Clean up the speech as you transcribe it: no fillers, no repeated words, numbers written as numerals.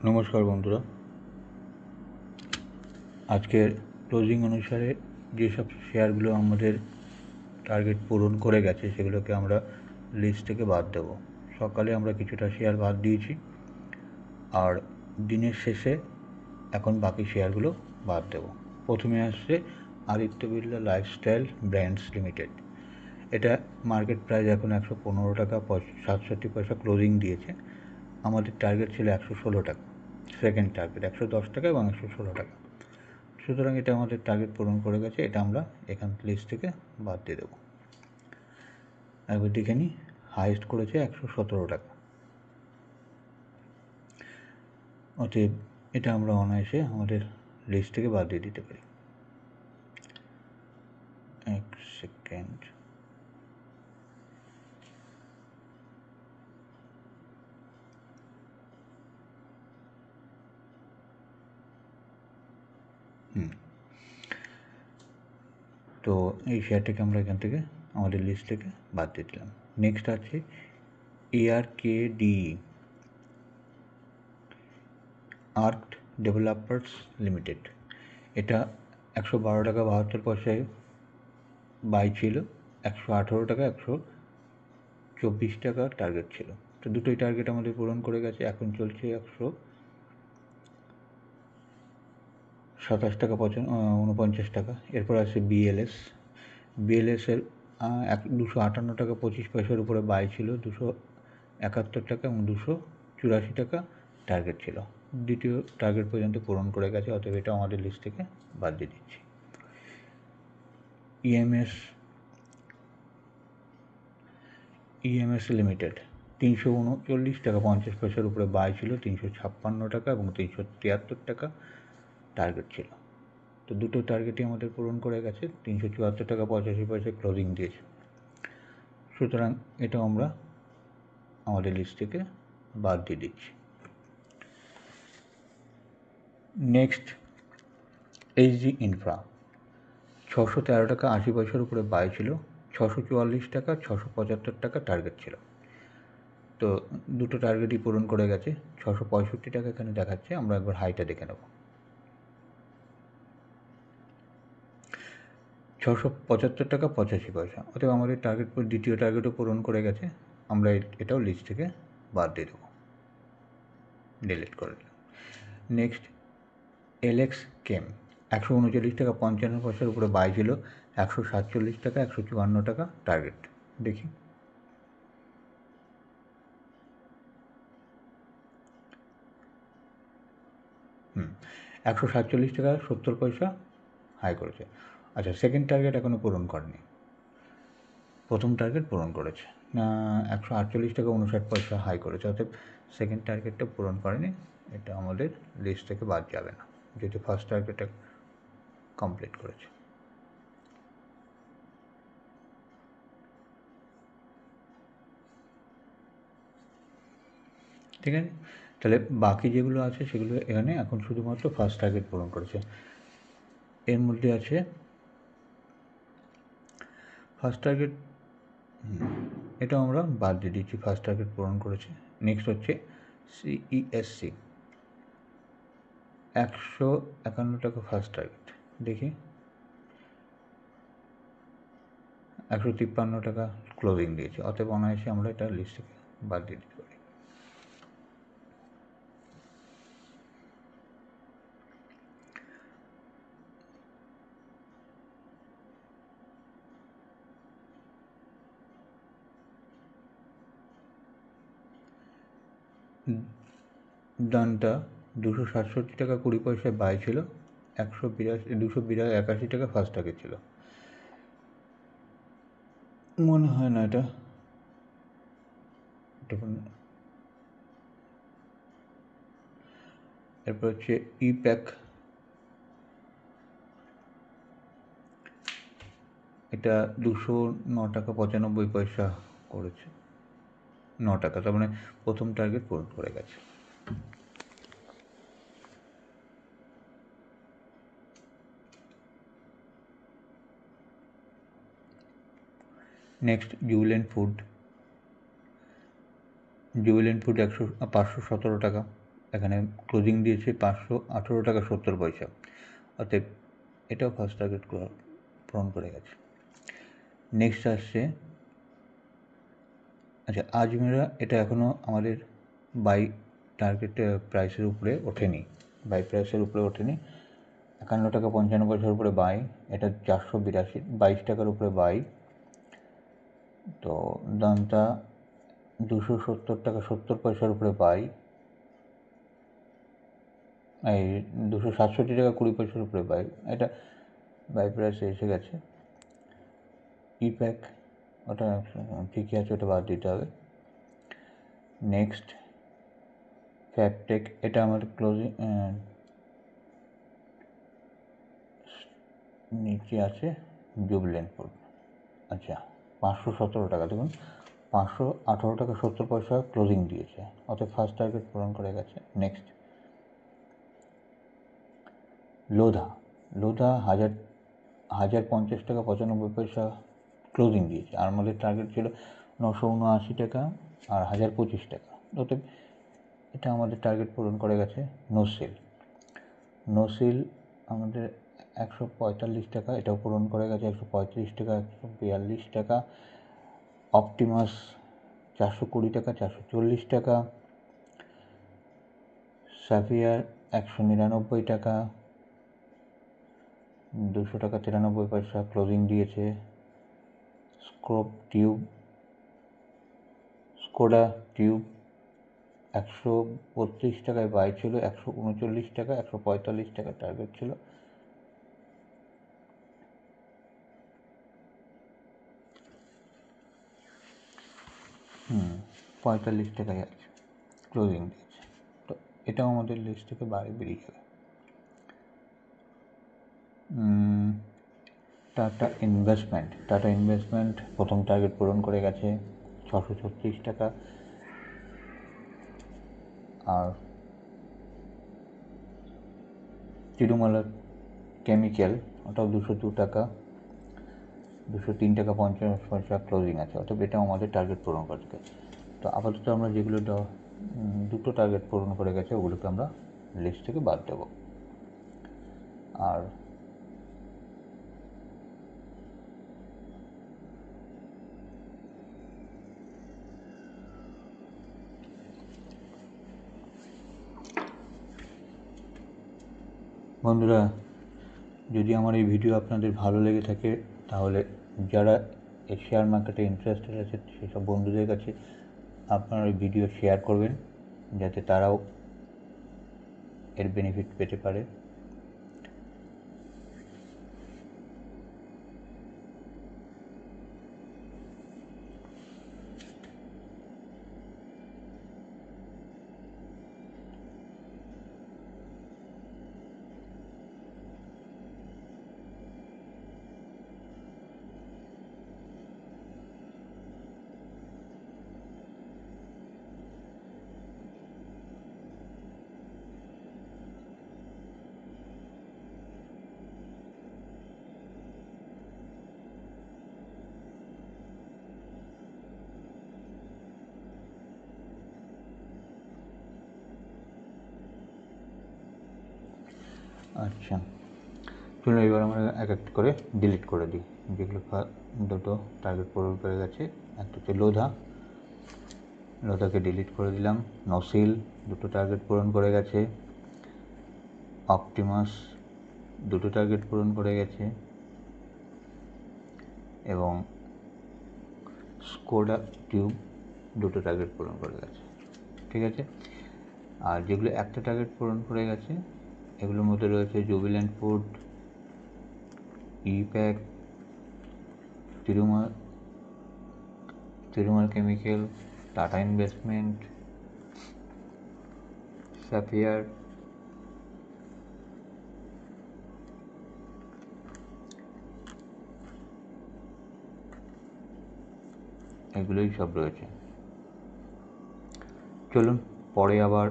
নমস্কার বন্ধুরা, আজকের ক্লোজিং অনুসারে যেসব শেয়ারগুলো আমাদের টার্গেট পূরণ করে গেছে সেগুলোকে আমরা লিস্ট থেকে বাদ দেব। সকালে আমরা কিছুটা শেয়ার বাদ দিয়েছি, আর দিনের শেষে এখন বাকি শেয়ারগুলো বাদ দেব। প্রথমে আসছে Aditya Birla lifestyle brands limited. এটা মার্কেট প্রাইস এখন 115 টাকা 67 পয়সা ক্লোজিং দিয়েছে। আমাদের টার্গেট ছিল 116 টাকা, সেকেন্ড টার্গেট 110 টাকা এবং 116 টাকা। সুতরাং এটা আমাদের টার্গেট পূরণ করে গেছে, এটা আমরা এখান লিস্ট থেকে বাদ দিয়ে দেবো। একবার দেখে নিই, হাইয়েস্ট করেছে 117 টাকা। অতএব এটা আমরা অনায়াসে আমাদের লিস্ট থেকে বাদ দিয়ে দিতে পারি। এক সেকেন্ড, তো এই শেয়ারটাকে আমরা এখান থেকে আমাদের লিস্ট থেকে বাদ দিয়ে দিলাম। নেক্সট আছে ARKDE, আর্ক ডেভেলপার্স লিমিটেড। এটা 112 টাকা 72 পয়সায় বাই ছিল, 118 টাকা 124 টাকা টার্গেট ছিল। তো দুটোই টার্গেট আমাদের পূরণ করে গেছে। এখন চলছে 127 টাকা 49 টাকা। এরপর আছে বিএলএসের 258 টাকা 25 পয়সার উপরে বাই ছিল, 271 টাকা এবং 284 টাকা টার্গেট ছিল। দ্বিতীয় টার্গেট পর্যন্ত পূরণ করে গেছে, অতএব এটা আমাদের লিস্ট থেকে বাদ দিয়ে দিচ্ছি। ইএমএস লিমিটেড 339 টাকা 50 পয়সার উপরে বাই ছিল, 356 টাকা এবং 373 টাকা টার্গেট ছিল। তো দুটো টার্গেটই আমাদের পূরণ করে গেছে, 374 টাকা 85 পয়সায় ক্লোজিং দিয়েছে। সুতরাং এটা আমরা আমাদের লিস্ট থেকে বাদ দিয়ে দিচ্ছি। নেক্সট এইচডি ইনফ্রা, 613 টাকা 80 পয়সার উপরে বাই ছিল, 644 টাকা 675 টাকা টার্গেট ছিল। তো দুটো টার্গেটই পূরণ করে গেছে। 665 টাকা এখানে দেখাচ্ছে, আমরা একবার হাইটা দেখে নেব। 675 টাকা 85 পয়সা, অতএব আমাদের টার্গেট দ্বিতীয় টার্গেটও পূরণ করে গেছে। আমরা এটাও লিস্ট থেকে বাদ দিয়ে দেবো, ডিলিট করে দিলাম। নেক্সট এলএক্স কেম, 139 টাকা 55 পয়সার উপরে বাই ছিল, 147 টাকা 154 টাকা টার্গেট। দেখি, হুম 147 টাকা 70 পয়সা হাই করেছে। আচ্ছা, সেকেন্ড টার্গেট এখনও পূরণ করেনি, প্রথম টার্গেট পূরণ করেছে। 148 টাকা 59 পয়সা হাই করেছে, অর্থাৎ সেকেন্ড টার্গেটটা পূরণ করেনি। এটা আমাদের লিস্ট থেকে বাদ যাবে না, যেহেতু ফার্স্ট টার্গেটটা কমপ্লিট করেছে। ঠিক আছে, তাহলে বাকি যেগুলো আছে সেগুলো এখানে এখন শুধুমাত্র ফার্স্ট টার্গেট পূরণ করেছে। এর মধ্যে আছে ফার্স্ট টার্গেট, এটা আমরা বাদ দিয়ে দিচ্ছি, ফার্স্ট টার্গেট পূরণ করেছে। নেক্সট হচ্ছে সিইএসসি, 151 টাকা ফার্স্ট টার্গেট। দেখি, 153 টাকা ক্লোজিং দিয়েছে, অতএব অনায়াসে আমরা এটা লিস্ট থেকে বাদ দিয়ে দিতে পারি। ডানটা 267 টাকা 20 পয়সায় বাই ছিল, 281 টাকা ফার্স্ট টার্গেট ছিল। মনে হয় না এটা, এরপর হচ্ছে ইপ্যাক, এটা 209 টাকা 95 পয়সা করেছে, 9 টাকা, তার মানে প্রথম টার্গেট পূরণ করে গেছে। নেক্সট জুবিল্যান্ট ফুড 517 টাকা এখানে ক্লোজিং দিয়েছে 518 টাকা 70 পয়সা, অতএব এটাও ফার্স্ট টার্গেট পূরণ করে গেছে। নেক্সট আসছে আচ্ছা আজমিরা, এটা এখনও আমাদের বাই টার্গেট প্রাইসের উপরে ওঠেনি, বাই প্রাইসের উপরে ওঠেনি। 51 টাকা 55 পয়সার উপরে বাই, এটা 482 টাকার উপরে বাই, তো দামটা 270 টাকা 70 পয়সার উপরে বাই, এই 267 টাকা 20 পয়সার উপরে বাই, এটা বাই প্রাইসে এসে গেছে। ইপ্যাক ওটা ঠিকই আছে, ওটা বাদ দিতে হবে। নেক্সট ফ্যাবটেক, এটা আমার ক্লোজিং নিচে আছে জুবিল্যান্ট ফুড, আচ্ছা 517 টাকা, দেখুন 518 টাকা 70 পয়সা ক্লোজিং দিয়েছে, অর্থাৎ ফার্স্ট টার্গেট পূরণ করে গেছে। নেক্সট লোধা, 1050 টাকা 95 পয়সা ক্লোজিং দিয়েছে, আর আমাদের টার্গেট ছিল 979 টাকা আর 1025 টাকা, অতএব এটা আমাদের টার্গেট পূরণ করে গেছে। নোসেল আমাদের 145 টাকা, এটাও পূরণ করে গেছে। 135 টাকা 142 টাকা। অপটিমাস 420 টাকা 440 টাকা। সাফিয়ার 199 টাকা 200 টাকা 93 পয়সা ক্লোজিং দিয়েছে। স্কোডা টিউব 132 টাকায় বাই ছিল, 139 টাকা 145 টাকা টার্গেট ছিল। হুম 45 টাকায় আছে, ক্লোজিং দিয়েছে, তো এটাও আমাদের লিস্ট থেকে বাইরে বেরিয়ে যাবে। টাটা ইনভেস্টমেন্ট প্রথম টার্গেট পূরণ করে গেছে 636 টাকা, আর তিরুমালা কেমিক্যাল ওটাও 202 টাকা 203 টাকা 50 পয়সা ক্লোজিং আছে, অর্থাৎ এটাও আমাদের টার্গেট পূরণ করতে গেছে। তো আপাতত আমরা যেগুলো দুটো টার্গেট পূরণ করে গেছে ওগুলোকে আমরা লিস্ট থেকে বাদ দেব। আর বন্ধুরা, যদি আমার এই ভিডিও আপনাদের ভালো লেগে থাকে তাহলে যারা এই শেয়ার মার্কেটে ইন্টারেস্টেড আছে সেসব বন্ধুদের কাছে আপনারা এই ভিডিও শেয়ার করবেন, যাতে তারাও এর বেনিফিট পেতে পারে। আচ্ছা চলুন এবার আমরা এক এক করে ডিলিট করে দিই, যেগুলো দুটো টার্গেট পূরণ করে গেছে। একটা হচ্ছে লোধাকে ডিলিট করে দিলাম। নসিল দুটো টার্গেট পূরণ করে গেছে। অপটিমাস দুটো টার্গেট পূরণ করে গেছে, এবং স্কোডা টিউব দুটো টার্গেট পূরণ করে গেছে, ঠিক আছে। আর যেগুলো একটা টার্গেট পূরণ করে গেছে এগুলোর মধ্যে রয়েছে Jubilant Food, Epack, Thirumalai chemical, Tata investment, Sapphire, এগুলোই সব রয়েছে। চলুন পরে আবার